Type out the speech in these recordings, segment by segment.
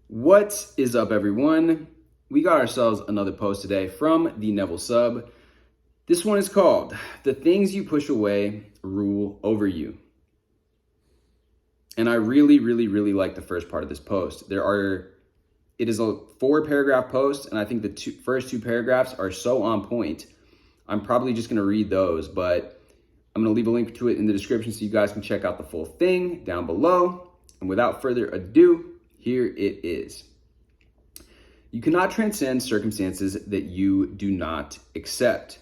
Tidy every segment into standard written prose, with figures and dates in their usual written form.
What is up, everyone? We got ourselves another post today from the Neville sub. This one is called "The Things You Push Away Rule Over You." And I really like the first part of this post. It is a 4-paragraph post, and I think the first two paragraphs are so on point. I'm probably just going to read those, but I'm going to leave a link to it in the description so you guys can check out the full thing down below. And without further ado, here it is. You cannot transcend circumstances that you do not accept.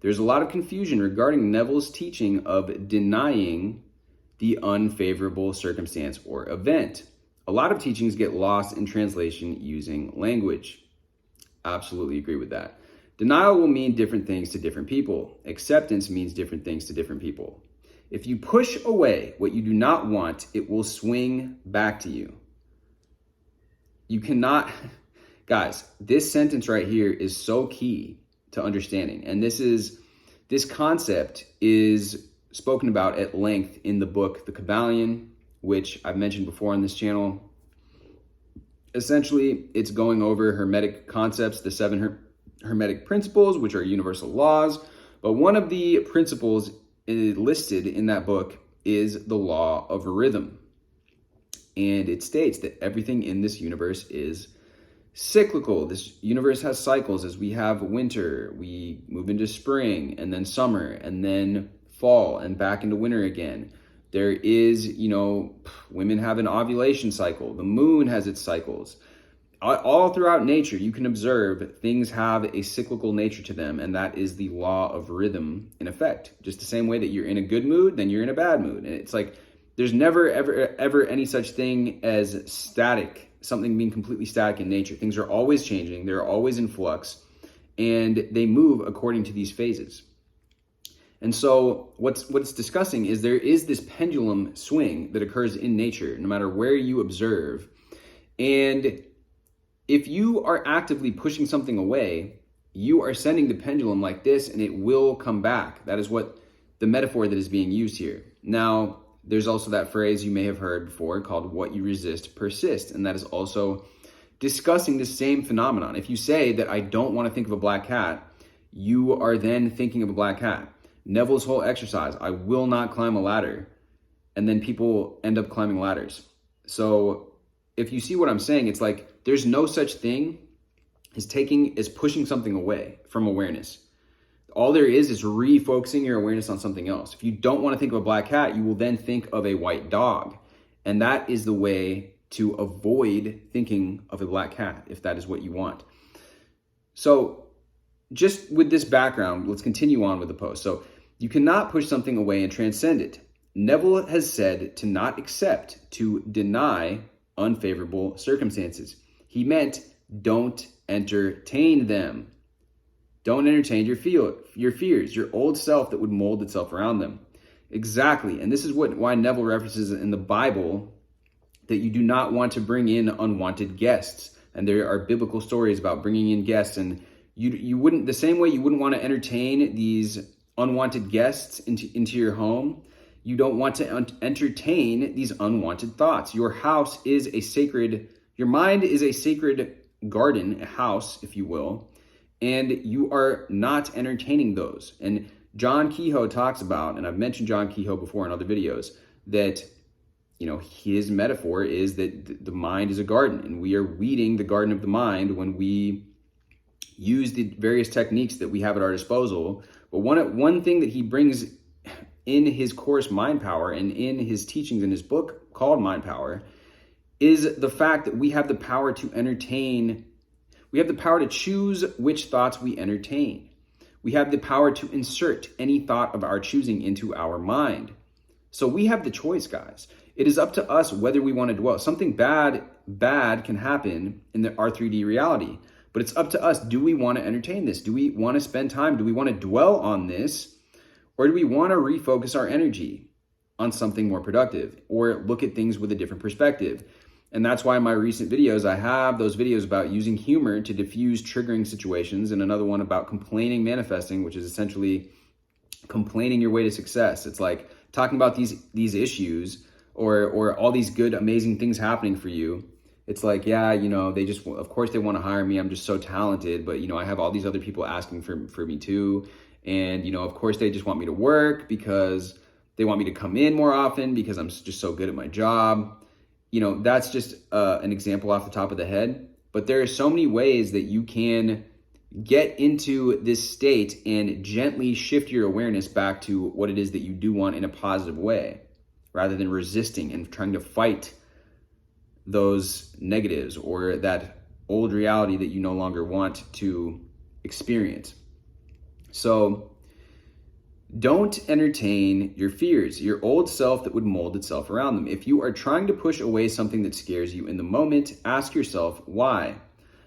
There's a lot of confusion regarding Neville's teaching of denying the unfavorable circumstance or event. A lot of teachings get lost in translation using language. Absolutely agree with that. Denial will mean different things to different people. Acceptance means different things to different people. If you push away what you do not want, it will swing back to you. You cannot, guys, this sentence right here is so key to understanding. And this concept is spoken about at length in the book, The JKaintplayin, which I've mentioned before on this channel. Essentially, it's going over Hermetic concepts, the 7 Hermetic principles, which are universal laws. But one of the principles listed in that book is the law of rhythm. And it states that everything in this universe is cyclical. This universe has cycles. As we have winter, we move into spring, and then summer, and then fall, and back into winter again. There is, women have an ovulation cycle. The moon has its cycles. All throughout nature, you can observe things have a cyclical nature to them, and that is the law of rhythm in effect. Just the same way that you're in a good mood, then you're in a bad mood. And it's like, there's never, ever any such thing as static, something being completely static in nature. Things are always changing. They're always in flux, and they move according to these phases. And so what's discussing is there is this pendulum swing that occurs in nature, no matter where you observe. And if you are actively pushing something away, you are sending the pendulum like this, and it will come back. That is what the metaphor that is being used here. Now, there's also that phrase you may have heard before called "what you resist persists," and that is also discussing the same phenomenon. If you say that I don't want to think of a black cat, you are then thinking of a black cat. Neville's whole exercise, I will not climb a ladder, and then people end up climbing ladders. So if you see what I'm saying, it's like there's no such thing as pushing something away from awareness. All there is refocusing your awareness on something else. If you don't want to think of a black cat, you will then think of a white dog. And that is the way to avoid thinking of a black cat, if that is what you want. So just with this background, let's continue on with the post. So you cannot push something away and transcend it. Neville has said to not accept, to deny unfavorable circumstances. He meant don't entertain them. Don't entertain your fears, your old self that would mold itself around them. Exactly. And this is why Neville references in the Bible that you do not want to bring in unwanted guests. And there are biblical stories about bringing in guests, and you wouldn't, the same way you wouldn't want to entertain these unwanted guests into your home, you don't want to entertain these unwanted thoughts. Your mind is a sacred garden, a house, if you will. And you are not entertaining those. And John Kehoe talks about, and I've mentioned John Kehoe before in other videos, that his metaphor is that the mind is a garden, and we are weeding the garden of the mind when we use the various techniques that we have at our disposal. But one thing that he brings in his course Mind Power and in his teachings in his book called Mind Power is the fact that we have the power to entertain. We have the power to choose which thoughts we entertain. We have the power to insert any thought of our choosing into our mind. So we have the choice, guys. It is up to us whether we want to dwell. Something bad can happen in our 3D reality, but it's up to us. Do we want to entertain this? Do we want to spend time? Do we want to dwell on this? Or do we want to refocus our energy on something more productive or look at things with a different perspective? And that's why in my recent videos, I have those videos about using humor to diffuse triggering situations, and another one about complaining manifesting, which is essentially complaining your way to success. It's like talking about these issues or all these good, amazing things happening for you. It's like, yeah, they just, of course they want to hire me. I'm just so talented, but I have all these other people asking for me too. And, of course they just want me to work because they want me to come in more often because I'm just so good at my job. That's just an example off the top of the head. But there are so many ways that you can get into this state and gently shift your awareness back to what it is that you do want in a positive way, rather than resisting and trying to fight those negatives or that old reality that you no longer want to experience. So don't entertain your fears, your old self that would mold itself around them. If you are trying to push away something that scares you in the moment, ask yourself why.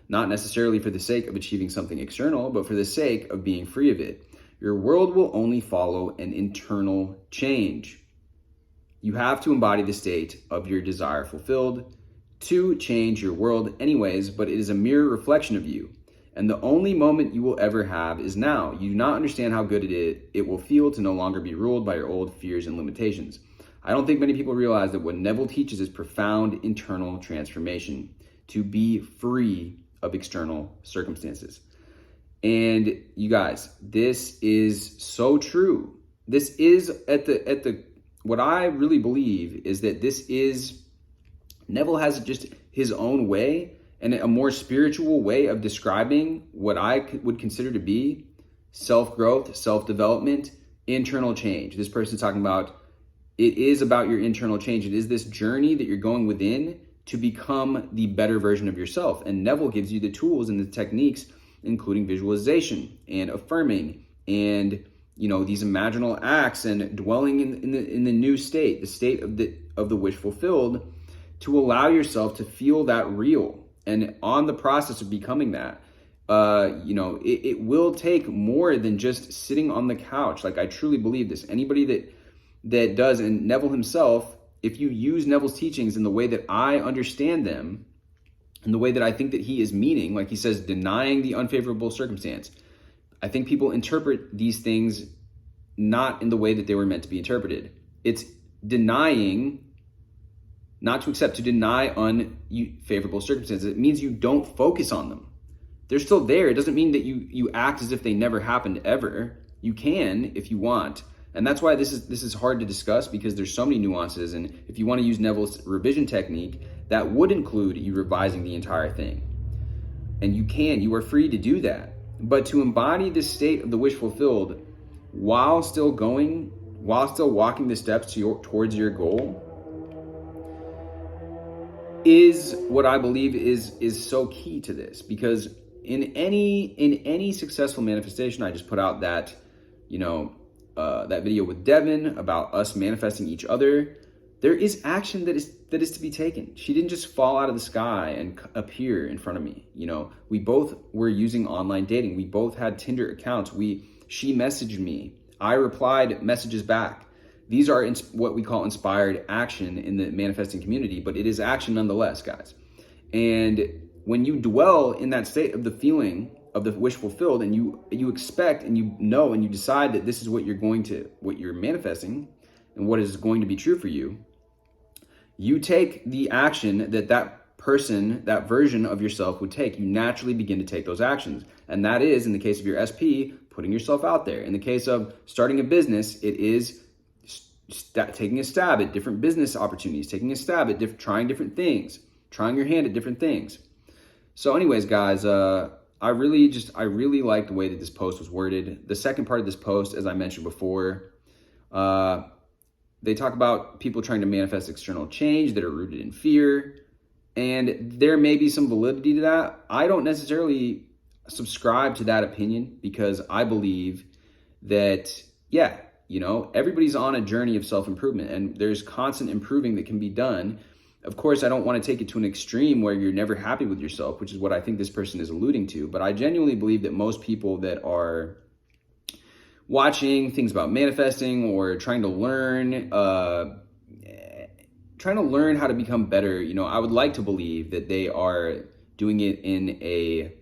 Not necessarily for the sake of achieving something external, but for the sake of being free of it. Your world will only follow an internal change. You have to embody the state of your desire fulfilled to change your world anyways, but it is a mirror reflection of you. And the only moment you will ever have is now. You do not understand how good it will feel to no longer be ruled by your old fears and limitations. I don't think many people realize that what Neville teaches is profound internal transformation, to be free of external circumstances. And you guys, this is so true. This is what I really believe is that Neville has just his own way and a more spiritual way of describing what I would consider to be self-growth, self-development, internal change. This person's talking about, it is about your internal change. It is this journey that you're going within to become the better version of yourself. And Neville gives you the tools and the techniques, including visualization and affirming and these imaginal acts and dwelling in the new state, the state of the wish fulfilled, to allow yourself to feel that real. And on the process of becoming that, it will take more than just sitting on the couch. Like, I truly believe this. Anybody that does, and Neville himself, if you use Neville's teachings in the way that I understand them, in the way that I think that he is meaning, like he says, denying the unfavorable circumstance, I think people interpret these things not in the way that they were meant to be interpreted. It's denying, not to accept, to deny unfavorable circumstances. It means you don't focus on them. They're still there. It doesn't mean that you act as if they never happened ever. You can if you want. And that's why this is hard to discuss, because there's so many nuances. And if you want to use Neville's revision technique, that would include you revising the entire thing. And you are free to do that. But to embody this state of the wish fulfilled while still walking the steps towards your goal is what I believe is so key to this. Because in any successful manifestation, I just put out that, that video with Devin about us manifesting each other, there is action that is to be taken. She didn't just fall out of the sky and appear in front of me. We both were using online dating. We both had Tinder accounts. She messaged me. I replied messages back. These are what we call inspired action in the manifesting community, but it is action nonetheless, guys. And when you dwell in that state of the feeling of the wish fulfilled, and you expect and and you decide that this is what you're manifesting and what is going to be true for you, you take the action that person, that version of yourself would take. You naturally begin to take those actions. And that is, in the case of your SP, putting yourself out there. In the case of starting a business, it is taking a stab at different business opportunities, taking a stab at trying different things, trying your hand at different things. So anyways, guys, I really like the way that this post was worded. The second part of this post, as I mentioned before, they talk about people trying to manifest external change that are rooted in fear. And there may be some validity to that. I don't necessarily subscribe to that opinion, because I believe that, everybody's on a journey of self-improvement, and there's constant improving that can be done. Of course, I don't want to take it to an extreme where you're never happy with yourself, which is what I think this person is alluding to. But I genuinely believe that most people that are watching things about manifesting or trying to learn how to become better, I would like to believe that they are doing it in a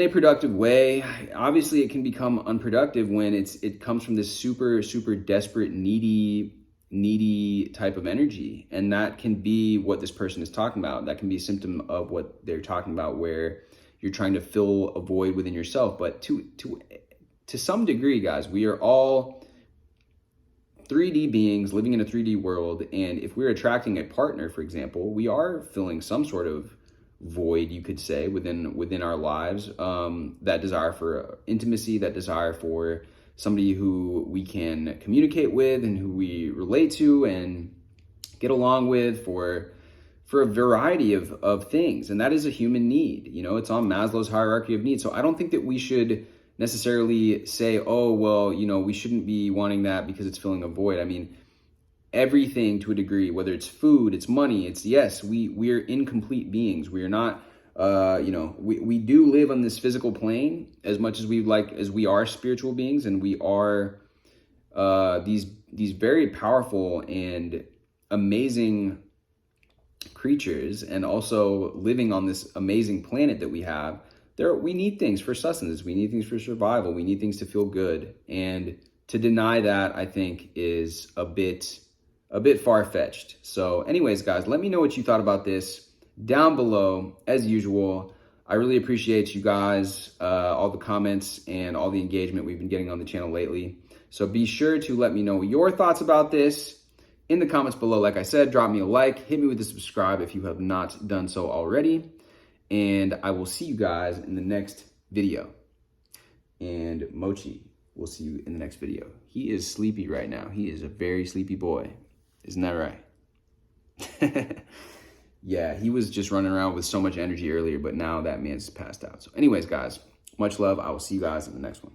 productive way. Obviously, it can become unproductive when it comes from this super, super desperate, needy needy type of energy. And that can be what this person is talking about. That can be a symptom of what they're talking about, where you're trying to fill a void within yourself. But to some degree, guys, we are all 3D beings living in a 3D world. And if we're attracting a partner, for example, we are filling some sort of void, you could say, within our lives. That desire for intimacy, that desire for somebody who we can communicate with and who we relate to and get along with for a variety of things. And that is a human need. You know, it's on Maslow's hierarchy of needs. So I don't think that we should necessarily say, oh, well, you know, we shouldn't be wanting that because it's filling a void. I mean, everything to a degree, whether it's food, it's money, it's, yes, we're incomplete beings. We are not, we do live on this physical plane as much as we are spiritual beings, and we are these very powerful and amazing creatures, and also living on this amazing planet that we have. We need things for sustenance. We need things for survival. We need things to feel good. And to deny that, I think, is a bit far-fetched. So anyways, guys, let me know what you thought about this down below. As usual, I really appreciate you guys, all the comments and all the engagement we've been getting on the channel lately. So be sure to let me know your thoughts about this in the comments below. Like I said, drop me a like, hit me with a subscribe if you have not done so already. And I will see you guys in the next video. And Mochi, we'll see you in the next video. He is sleepy right now. He is a very sleepy boy. Isn't that right? Yeah, he was just running around with so much energy earlier, but now that man's passed out. So anyways, guys, much love. I will see you guys in the next one.